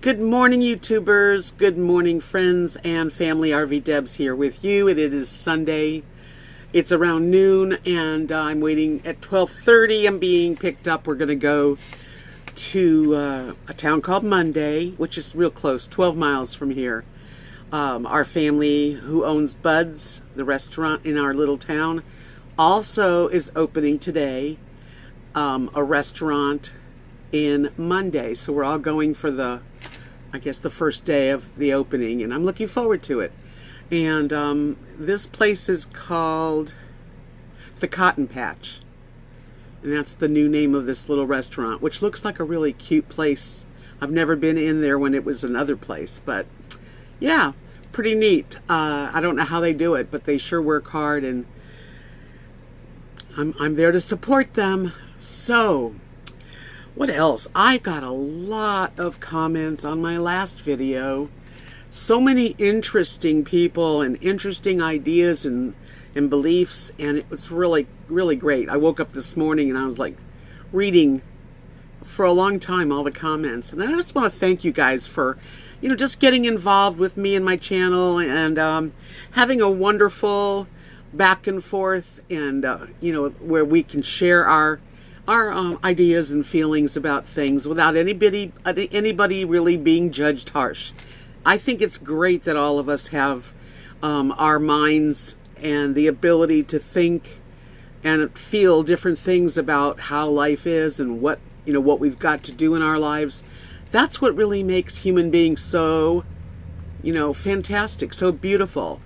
Good morning, YouTubers. Good morning, friends and family. RV Debs here with you. It is Sunday. It's around noon, and I'm waiting at 12:30. I'm being picked up. We're going to go to a town called Monday, which is real close, 12 miles from here. Our family who owns Bud's, the restaurant in our little town, also is opening today a restaurant in Monday. So we're all going for the first day of the opening, and I'm looking forward to it. And this place is called The Cotton Patch, and that's the new name of this little restaurant, which looks like a really cute place. I've never been in there when it was another place, but yeah, pretty neat. I don't know how they do it, but they sure work hard, and I'm there to support them. So what else? I got a lot of comments on my last video. So many interesting people and interesting ideas and beliefs, and it was really, really great. I woke up this morning and I was like reading for a long time all the comments, and I just want to thank you guys for, just getting involved with me and my channel, and having a wonderful back and forth, and where we can share our ideas and feelings about things without anybody really being judged harsh. I think it's great that all of us have our minds and the ability to think and feel different things about how life is and what we've got to do in our lives. That's what really makes human beings so fantastic, so beautiful.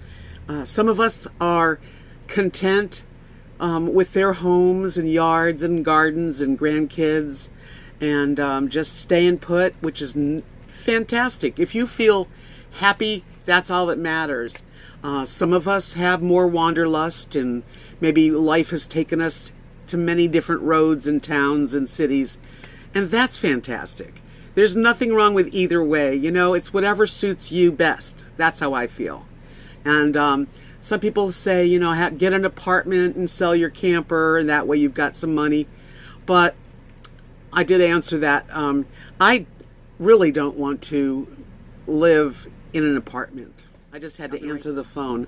Some of us are content with their homes and yards and gardens and grandkids, and just staying put, which is fantastic. If you feel happy, that's all that matters. Some of us have more wanderlust, and maybe life has taken us to many different roads and towns and cities, and that's fantastic. There's nothing wrong with either way. It's whatever suits you best. That's how I feel. And some people say, get an apartment and sell your camper, and that way you've got some money. But I did answer that. I really don't want to live in an apartment. I just had to answer the phone.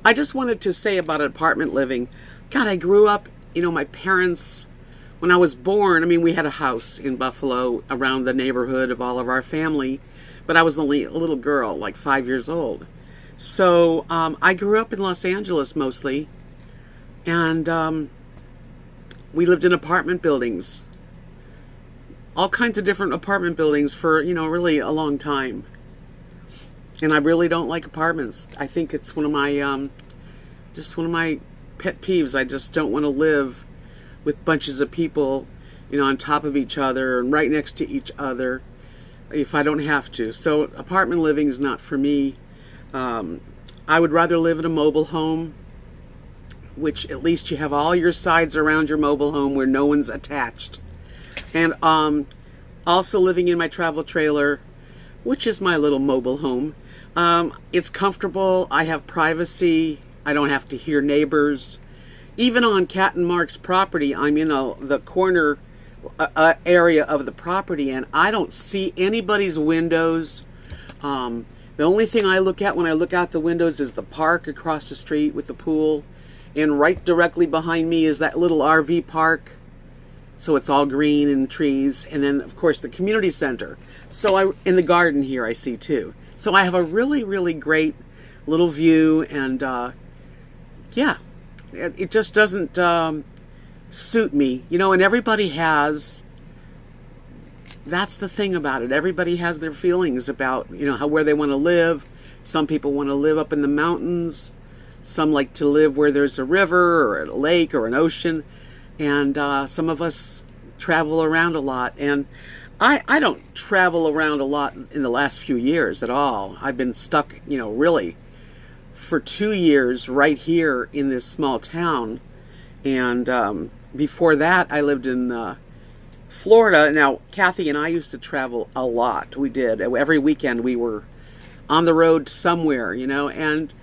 I just wanted to say about apartment living. God, I grew up, my parents, when I was born, we had a house in Buffalo around the neighborhood of all of our family, but I was only a little girl, like 5 years old. So I grew up in Los Angeles mostly, and we lived in apartment buildings, all kinds of different apartment buildings for, really a long time. And I really don't like apartments. I think it's one of my pet peeves. I just don't want to live with bunches of people, on top of each other and right next to each other if I don't have to. So apartment living is not for me. I would rather live in a mobile home, which at least you have all your sides around your mobile home where no one's attached. And also living in my travel trailer, which is my little mobile home. It's comfortable. I have privacy. I don't have to hear neighbors. Even on Cat and Mark's property, I'm in the corner area of the property, and I don't see anybody's windows. The only thing I look at when I look out the windows is the park across the street with the pool, and right directly behind me is that little RV park. So it's all green and trees, and then of course the community center. So in the garden here I see too. So I have a really, really great little view, and yeah, it just doesn't suit me, and everybody has. That's the thing about it. Everybody has their feelings about, where they want to live. Some people want to live up in the mountains. Some like to live where there's a river or a lake or an ocean. And some of us travel around a lot. And I don't travel around a lot in the last few years at all. I've been stuck, really for 2 years right here in this small town. And before that, I lived in Florida. Now, Kathy and I used to travel a lot. We did. Every weekend we were on the road somewhere, and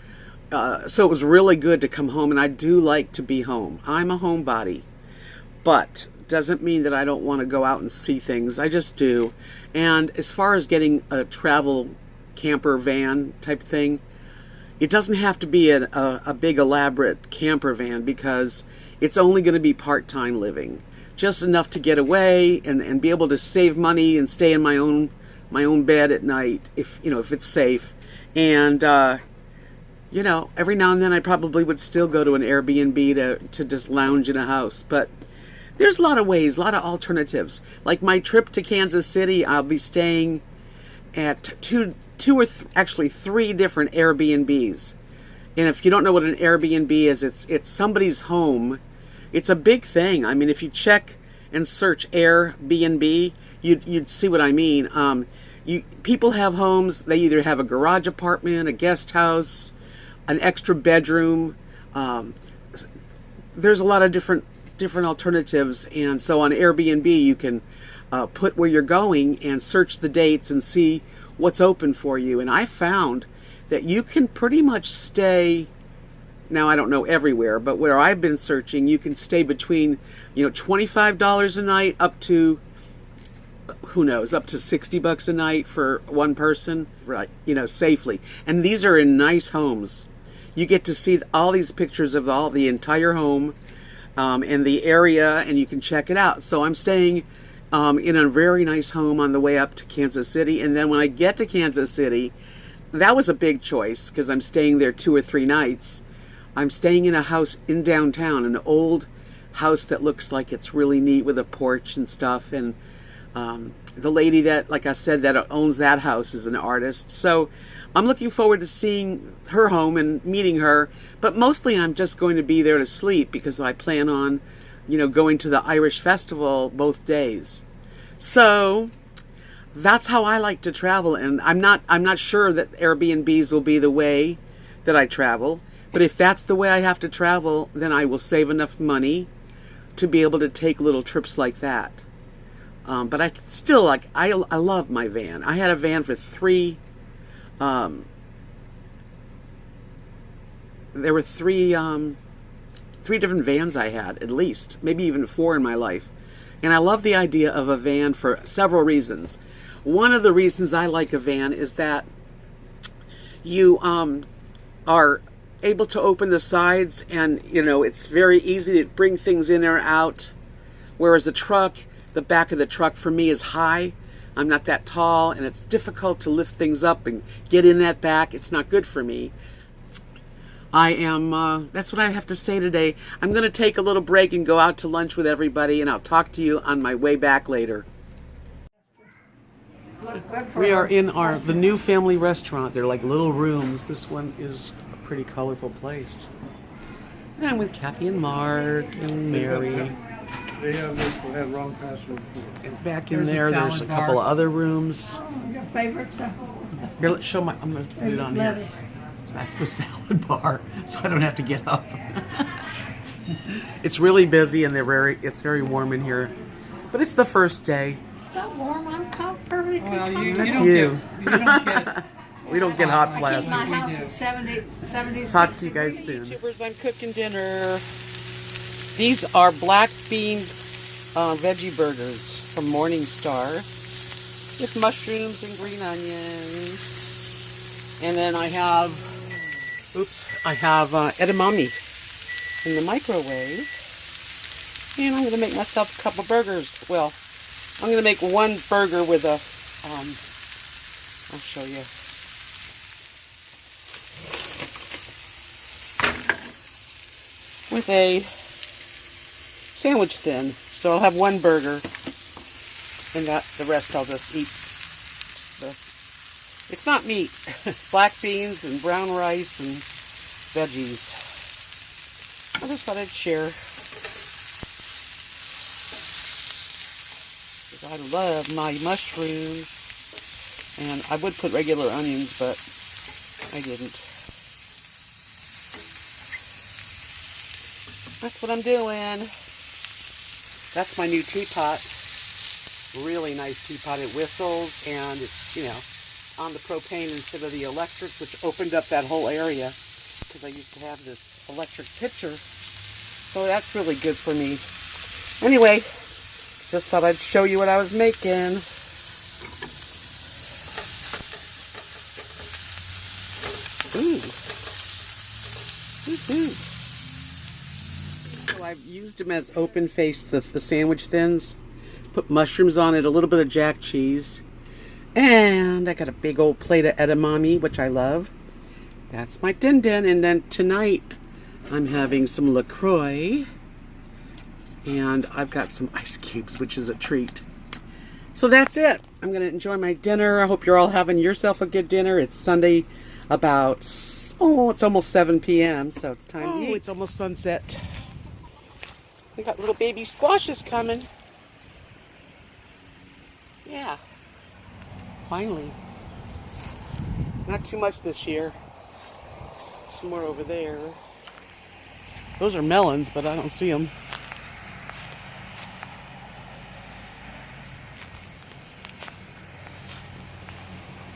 so it was really good to come home, and I do like to be home. I'm a homebody. But doesn't mean that I don't want to go out and see things. I just do. And as far as getting a travel camper van type thing, it doesn't have to be a big elaborate camper van, because it's only going to be part-time living. Just enough to get away and be able to save money and stay in my own bed at night, if it's safe. And every now and then I probably would still go to an Airbnb to just lounge in a house. But there's a lot of ways, a lot of alternatives. Like my trip to Kansas City, I'll be staying at actually three different Airbnbs. And if you don't know what an Airbnb is, it's somebody's home. It's a big thing. I mean, if you check and search Airbnb, you'd see what I mean. People have homes. They either have a garage apartment, a guest house, an extra bedroom. There's a lot of different alternatives, and so on Airbnb you can put where you're going and search the dates and see what's open for you. And I found that you can pretty much stay, now I don't know everywhere, but where I've been searching, you can stay between $25 a night up to, who knows, up to $60 a night for one person, right? Safely. And these are in nice homes. You get to see all these pictures of the entire home and the area, and you can check it out. So I'm staying in a very nice home on the way up to Kansas City. And then when I get to Kansas City, that was a big choice because I'm staying there 2 or 3 nights. I'm staying in a house in downtown, an old house that looks like it's really neat with a porch and stuff. And the lady that, like I said, that owns that house is an artist. So I'm looking forward to seeing her home and meeting her. But mostly I'm just going to be there to sleep because I plan on, going to the Irish Festival both days. So that's how I like to travel. And I'm not sure that Airbnbs will be the way that I travel. But if that's the way I have to travel, then I will save enough money to be able to take little trips like that. But I still I love my van. I had a van for 3. There were 3 different vans I had, at least, maybe even 4 in my life. And I love the idea of a van for several reasons. One of the reasons I like a van is that you are able to open the sides, and it's very easy to bring things in or out. Whereas a truck, the back of the truck for me is high. I'm not that tall, and it's difficult to lift things up and get in that back. It's not good for me. That's what I have to say today. I'm going to take a little break and go out to lunch with everybody, and I'll talk to you on my way back later. We are in the new family restaurant. They're like little rooms. This one is a pretty colorful place. And I'm with Kathy and Mark and Mary. They have wrong password. And back in there's a couple of other rooms. Your favorite stuff? Here, let's show I'm going to put it on here. So that's the salad bar, so I don't have to get up. It's really busy, and it's very warm in here. But it's the first day. It's not warm. I'm perfectly comfortable. That's you. you. Don't get We don't get hot I keep my flashes. house at 76. Talk to you guys soon. YouTubers, I'm cooking dinner. These are black bean veggie burgers from Morningstar. Just mushrooms and green onions. And then I have edamame in the microwave. And I'm going to make myself a couple burgers. Well, I'm going to make one burger with a, I'll show you. With a sandwich thin. So I'll have one burger, and the rest I'll just eat. It's not meat. Black beans and brown rice and veggies. I just thought I'd share. I love my mushrooms. And I would put regular onions, but I didn't. That's what I'm doing. That's my new teapot. Really nice teapot. It whistles, and it's, on the propane instead of the electric, which opened up that whole area because I used to have this electric pitcher. So that's really good for me. Anyway, Just thought I'd show you what I was making. Ooh. So I've used them as open face, the sandwich thins. Put mushrooms on it, a little bit of jack cheese. And I got a big old plate of edamame, which I love. That's my din din. And then tonight I'm having some LaCroix. And I've got some ice cubes, which is a treat. So that's it. I'm going to enjoy my dinner. I hope you're all having yourself a good dinner. It's Sunday about, it's almost 7 p.m. So it's time to eat. It's almost sunset. We got little baby squashes coming. Yeah. Finally. Not too much this year. Some more over there. Those are melons, but I don't see them.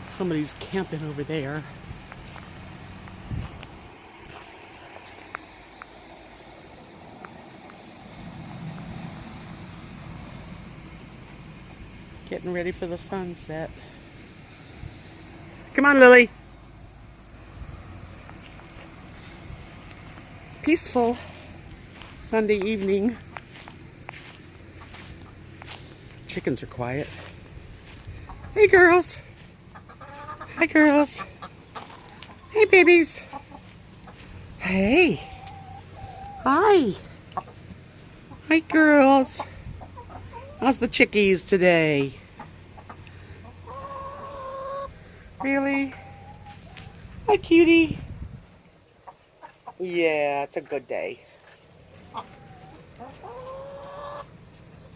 Somebody's camping over there. Getting ready for the sunset. Come on, Lily. It's peaceful Sunday evening. Chickens are quiet. Hey, girls. Hi, girls. Hey, babies. Hey. Hi. Hi, girls. How's the chickies today? Really? Hi, cutie. Yeah, it's a good day.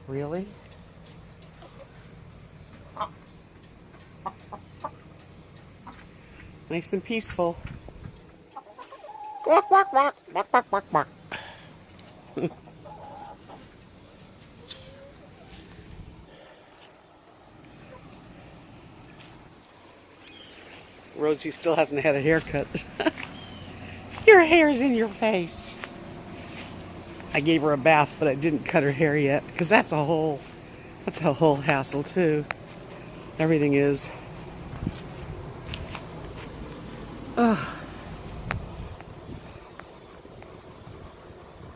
Really? Nice and peaceful. Quack, quack, quack, quack, quack, quack, quack. Rosie still hasn't had a haircut. Your hair's in your face. I gave her a bath, but I didn't cut her hair yet because that's a whole hassle too. Everything is. Ugh.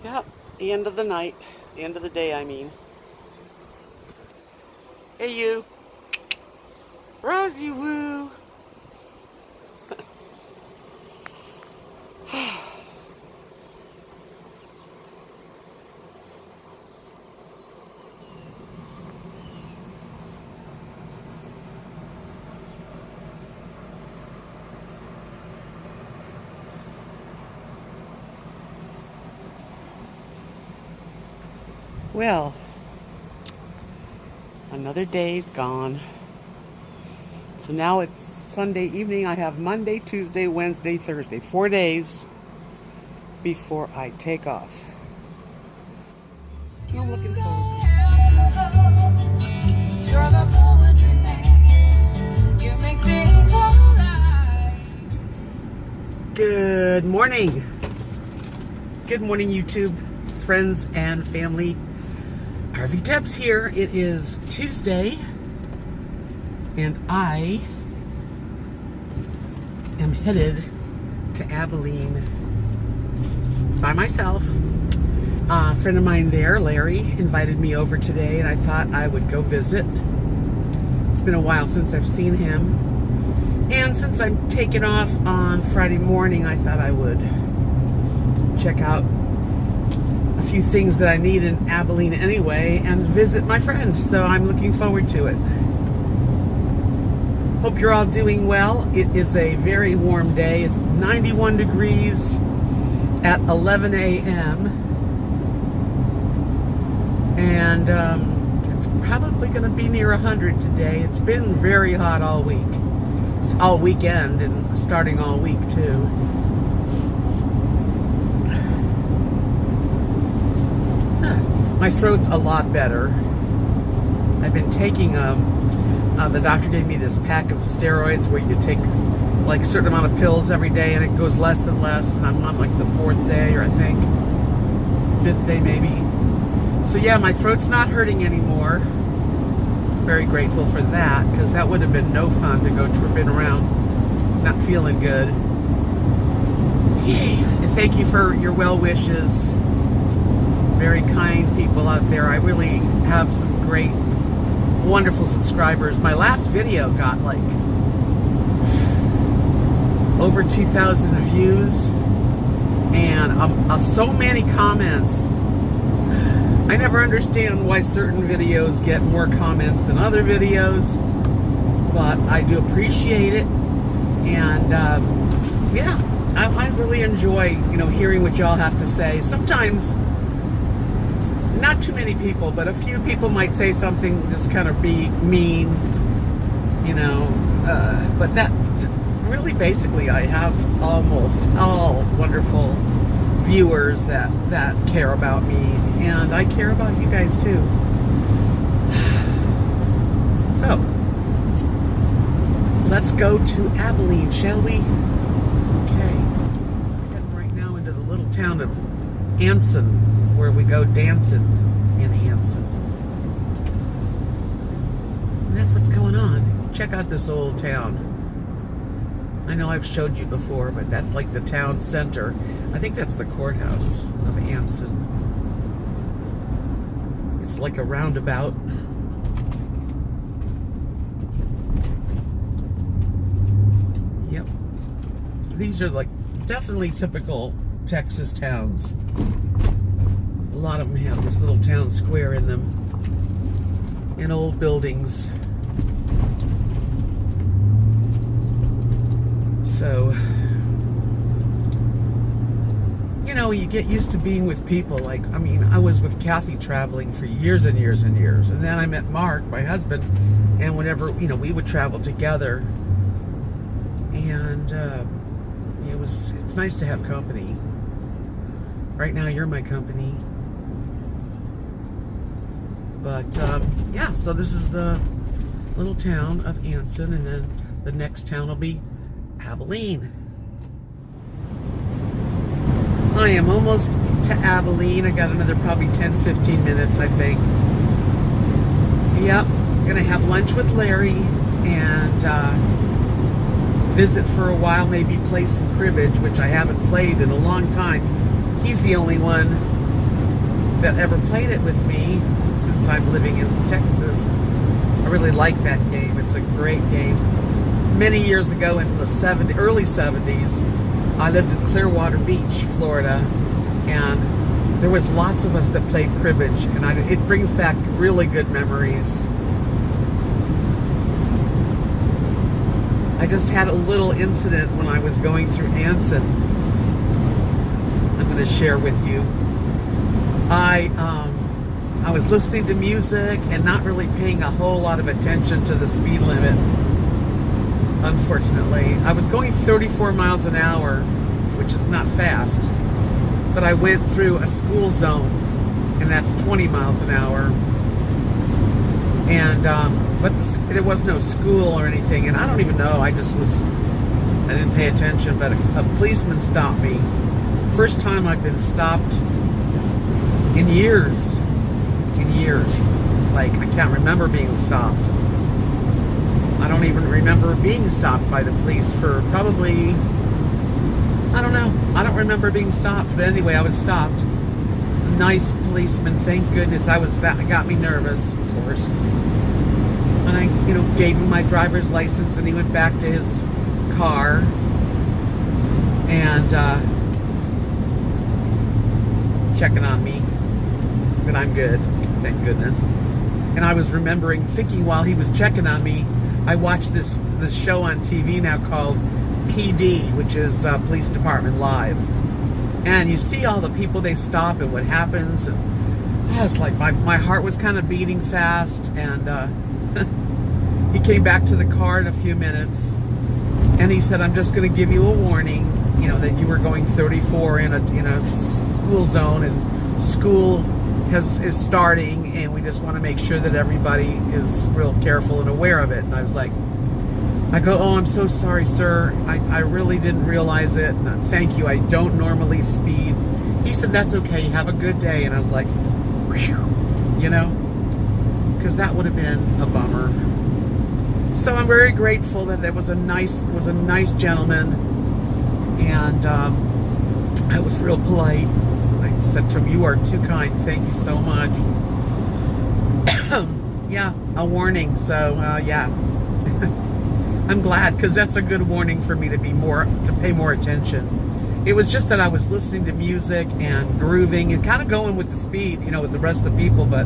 Yep, the end of the night. The end of the day, I mean. Hey, you. Rosie Woo. Well, another day's gone. So now it's Sunday evening. I have Monday, Tuesday, Wednesday, Thursday. 4 days before I take off. I'm looking forward to it. Good morning. Good morning, YouTube friends and family. Harvey Debs here. It is Tuesday, and I am headed to Abilene by myself. A friend of mine there, Larry, invited me over today, and I thought I would go visit. It's been a while since I've seen him, and since I'm taking off on Friday morning, I thought I would check out a few things that I need in Abilene anyway and visit my friend. So I'm looking forward to it. Hope you're all doing well. It is a very warm day. It's 91 degrees at 11 a.m. And it's probably going to be near 100 today. It's been very hot all week. It's all weekend and starting all week too. My throat's a lot better. I've been taking, the doctor gave me this pack of steroids where you take like a certain amount of pills every day and it goes less and less, and I'm on like the 4th day, or I think 5th day maybe. So yeah, my throat's not hurting anymore. Very grateful for that, because that would have been no fun to go tripping around not feeling good. Yay! And thank you for your well wishes. Very kind people out there. I really have some great, wonderful subscribers. My last video got like over 2,000 views and so many comments. I never understand why certain videos get more comments than other videos, but I do appreciate it. And yeah, I really enjoy, hearing what y'all have to say. Sometimes, not too many people, but a few people might say something just kind of be mean, but that really basically I have almost all wonderful viewers that care about me, and I care about you guys too. So let's go to Abilene, shall we? Okay, I'm heading right now into the little town of Anson, where we go dancing in Anson. And that's what's going on. Check out this old town. I know I've showed you before, but that's like the town center. I think that's the courthouse of Anson. It's like a roundabout. Yep. These are like definitely typical Texas towns. A lot of them have this little town square in them, and old buildings. So, you get used to being with people. Like, I was with Kathy traveling for years and years and years. And then I met Mark, my husband, and whenever, we would travel together. And it's nice to have company. Right now, you're my company. But, yeah, so this is the little town of Anson, and then the next town will be Abilene. I am almost to Abilene. I got another probably 10-15 minutes, I think. Yep, gonna have lunch with Larry and visit for a while, maybe play some cribbage, which I haven't played in a long time. He's the only one that ever played it with me since I'm living in Texas. I really like that game. It's a great game. Many years ago in the early 70s, I lived in Clearwater Beach, Florida, and there was lots of us that played cribbage, and it brings back really good memories. I just had a little incident when I was going through Anson. I'm going to share with you. I was listening to music and not really paying a whole lot of attention to the speed limit. Unfortunately, I was going 34 miles an hour, which is not fast, but I went through a school zone, and that's 20 miles an hour. And but there was no school or anything, and I don't even know. I didn't pay attention, but a policeman stopped me. First time I've been stopped in years. Like, I can't remember being stopped. I don't even remember being stopped by the police for probably, I don't know. I don't remember being stopped, but anyway, I was stopped. Nice policeman, thank goodness. That got me nervous, of course. And I, gave him my driver's license, and he went back to his car. And checking on me that I'm good, thank goodness. And I was thinking while he was checking on me, I watched this show on TV now called PD, which is Police Department Live. And you see all the people they stop and what happens. And I was like, my heart was kind of beating fast. And he came back to the car in a few minutes. And he said, I'm just going to give you a warning, that you were going 34 in a school zone, and school is starting, and we just want to make sure that everybody is real careful and aware of it. And I was like, oh, I'm so sorry, sir. I really didn't realize it. Thank you. I don't normally speed. He said, that's okay. Have a good day. And I was like, whew, you know, because that would have been a bummer. So I'm very grateful that there was a nice gentleman, and I was real polite. I said to him, "You are too kind. Thank you so much." Yeah, a warning. So yeah, I'm glad, because that's a good warning for me to pay more attention. It was just that I was listening to music and grooving and kind of going with the speed, you know, with the rest of the people, but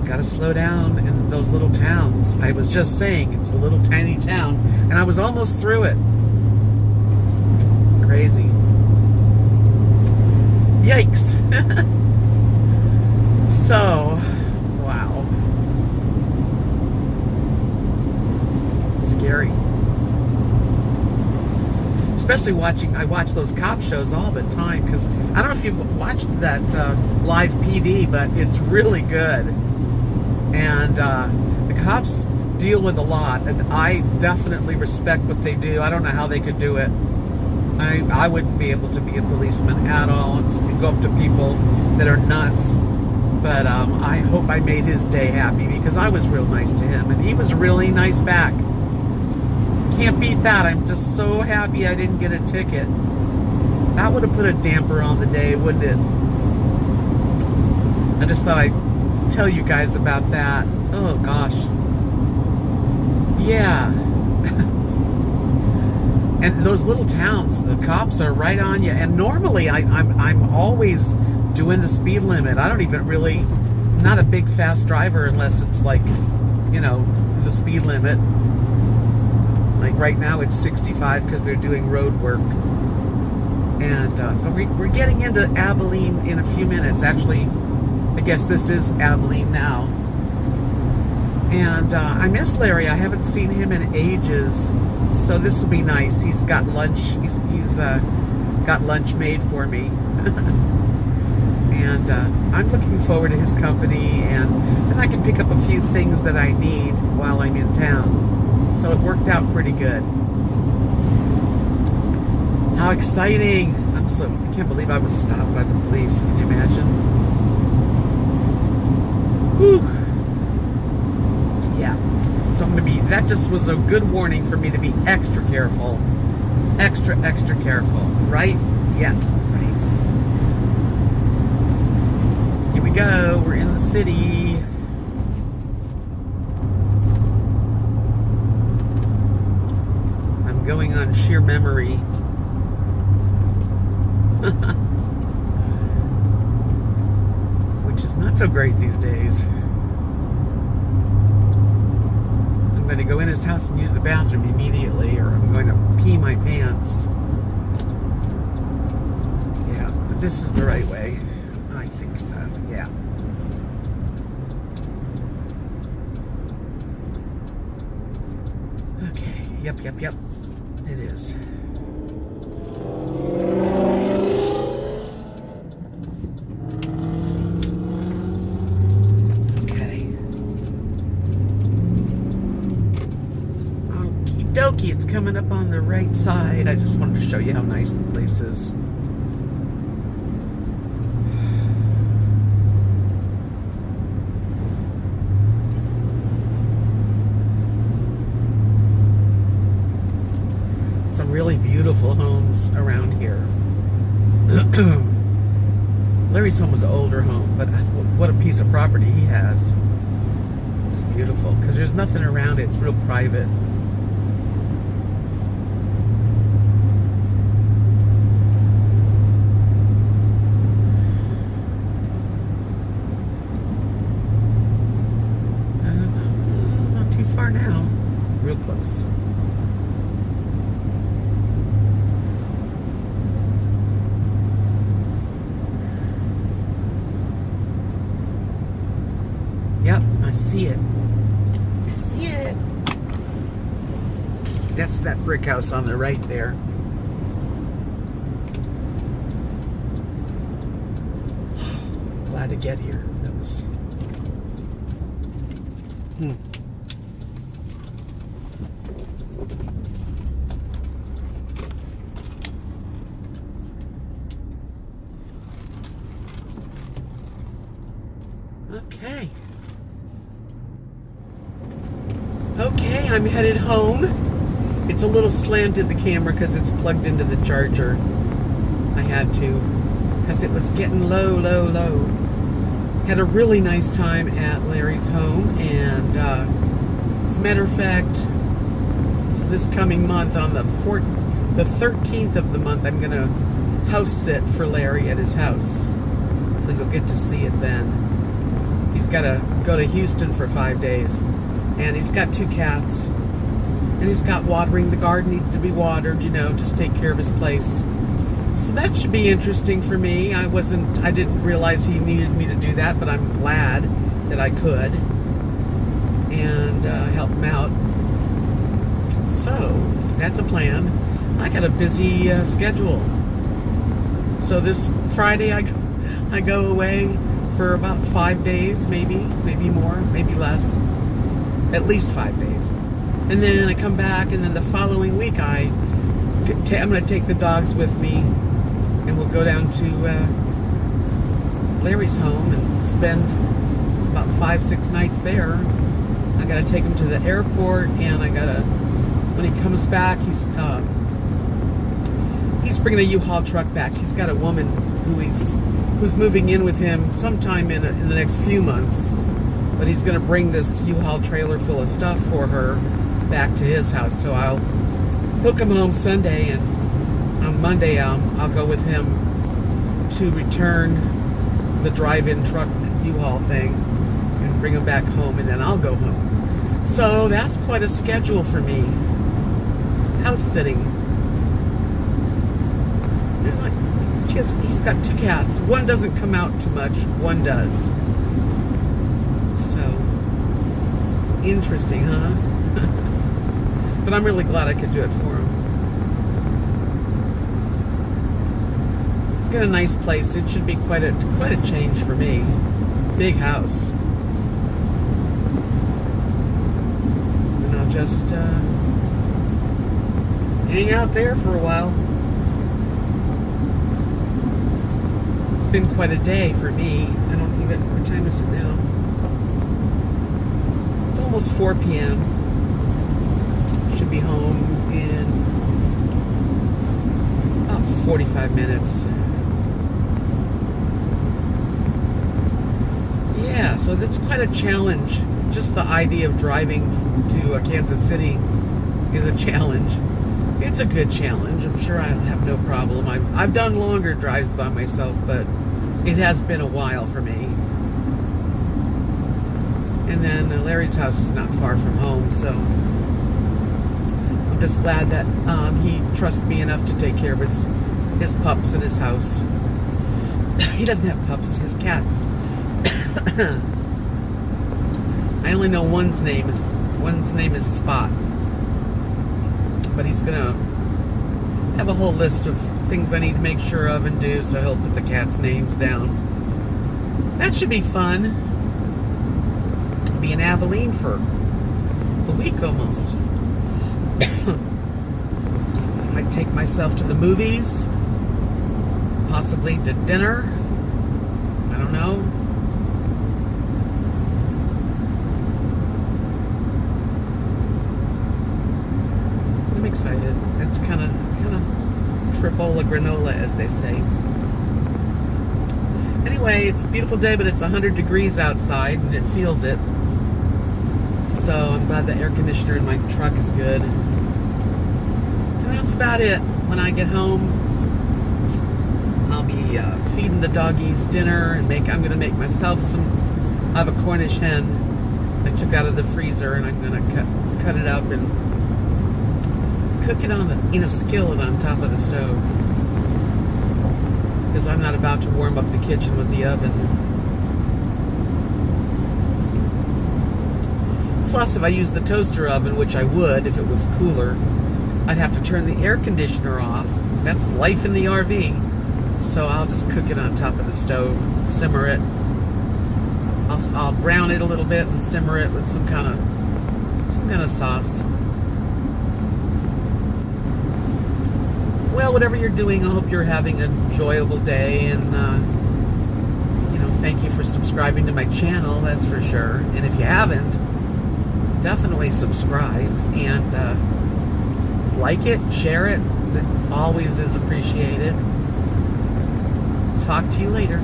gotta slow down in those little towns. I was just saying, it's a little tiny town, and I was almost through it. Crazy. Yikes. So, wow. Scary. Especially I watch those cop shows all the time, because I don't know if you've watched that Live PD, but it's really good. And the cops deal with a lot, and I definitely respect what they do. I don't know how they could do it. I wouldn't be able to be a policeman at all and go up to people that are nuts. But I hope I made his day happy, because I was real nice to him, and he was really nice back. Can't beat that. I'm just so happy I didn't get a ticket. That would have put a damper on the day, wouldn't it? I just thought I'd tell you guys about that. Oh gosh. Yeah. And those little towns, the cops are right on you. And normally I'm always doing the speed limit. I don't even really, not a big fast driver unless it's like, you know, the speed limit. Like right now it's 65 because they're doing road work. And so we're getting into Abilene in a few minutes. Actually, I guess this is Abilene now. And I miss Larry. I haven't seen him in ages. So this will be nice. He's got lunch. He's got lunch made for me. And I'm looking forward to his company. And then I can pick up a few things that I need while I'm in town. So it worked out pretty good. How exciting. I can't believe I was stopped by the police. Can you imagine? Whew. Yeah. So I'm going to that just was a good warning for me to be extra careful. Extra careful. Right? Yes. Right. Here we go. We're in the city. I'm going on sheer memory. Which is not so great these days. I'm going to go in his house and use the bathroom immediately, or I'm going to pee my pants. Yeah, but this is the right way. I think so, yeah. Okay, yep. It is. It's coming up on the right side. I just wanted to show you how nice the place is. Some really beautiful homes around here. Larry's home was an older home, but what a piece of property he has. It's beautiful because there's nothing around it. It's real private. Now, real close. Yep, I see it. I see it. That's that brick house on the right there. Glad to get here. That was. I'm headed home. It's a little slanted, the camera, because it's plugged into the charger. I had to, because it was getting low. Had a really nice time at Larry's home, and as a matter of fact, this coming month on the 13th of the month, I'm gonna house sit for Larry at his house, so you'll get to see it then. He's got to go to Houston for 5 days, and he's got 2 cats, and he's got watering. The garden needs to be watered, you know, just take care of his place. So that should be interesting for me. I didn't realize he needed me to do that, but I'm glad that I could and help him out. So that's a plan. I got a busy schedule. So this Friday I go away for about 5 days, maybe more, maybe less. At least 5 days. And then I come back, and then the following week I'm going to take the dogs with me, and we'll go down to Larry's home and spend about 5-6 nights there. I got to take him to the airport, and when he comes back, he's bringing a U-Haul truck back. He's got a woman who's moving in with him sometime in the next few months, but he's going to bring this U-Haul trailer full of stuff for her back to his house. So he'll come home Sunday, and on Monday I'll go with him to return the drive-in truck U-Haul thing and bring him back home, and then I'll go home. So that's quite a schedule for me. House sitting. He's got 2 cats. One doesn't come out too much. One does. So interesting, huh? But I'm really glad I could do it for him. It's got a nice place. It should be quite a change for me. Big house. And I'll just hang out there for a while. It's been quite a day for me. I don't even, what time is it now? It's almost 4 p.m. Should be home in about 45 minutes. Yeah, so that's quite a challenge. Just the idea of driving to Kansas City is a challenge. It's a good challenge. I'm sure I'll have no problem. I've done longer drives by myself, but it has been a while for me. And then Larry's house is not far from home, so I'm just glad that he trusts me enough to take care of his pups at his house. He doesn't have pups, his cats. I only know one's name is Spot. But he's gonna have a whole list of things I need to make sure of and do, so he'll put the cats' names down. That should be fun. I'll be in Abilene for a week almost. I might take myself to the movies, possibly to dinner. I don't know. I'm excited. It's kind of tripola granola, as they say. Anyway, it's a beautiful day, but it's 100 degrees outside, and it feels it. So I'm glad the air conditioner in my truck is good. And that's about it. When I get home, I'll be feeding the doggies dinner, and I'm going to make myself some. I have a Cornish hen I took out of the freezer, and I'm going to cut it up and cook it in a skillet on top of the stove, because I'm not about to warm up the kitchen with the oven. Plus, if I use the toaster oven, which I would if it was cooler, I'd have to turn the air conditioner off. That's life in the RV. So I'll just cook it on top of the stove, simmer it. I'll brown it a little bit and simmer it with some kind of sauce. Well, whatever you're doing, I hope you're having an enjoyable day, and thank you for subscribing to my channel, that's for sure. And if you haven't, definitely subscribe and like it, share it. It always is appreciated. Talk to you later.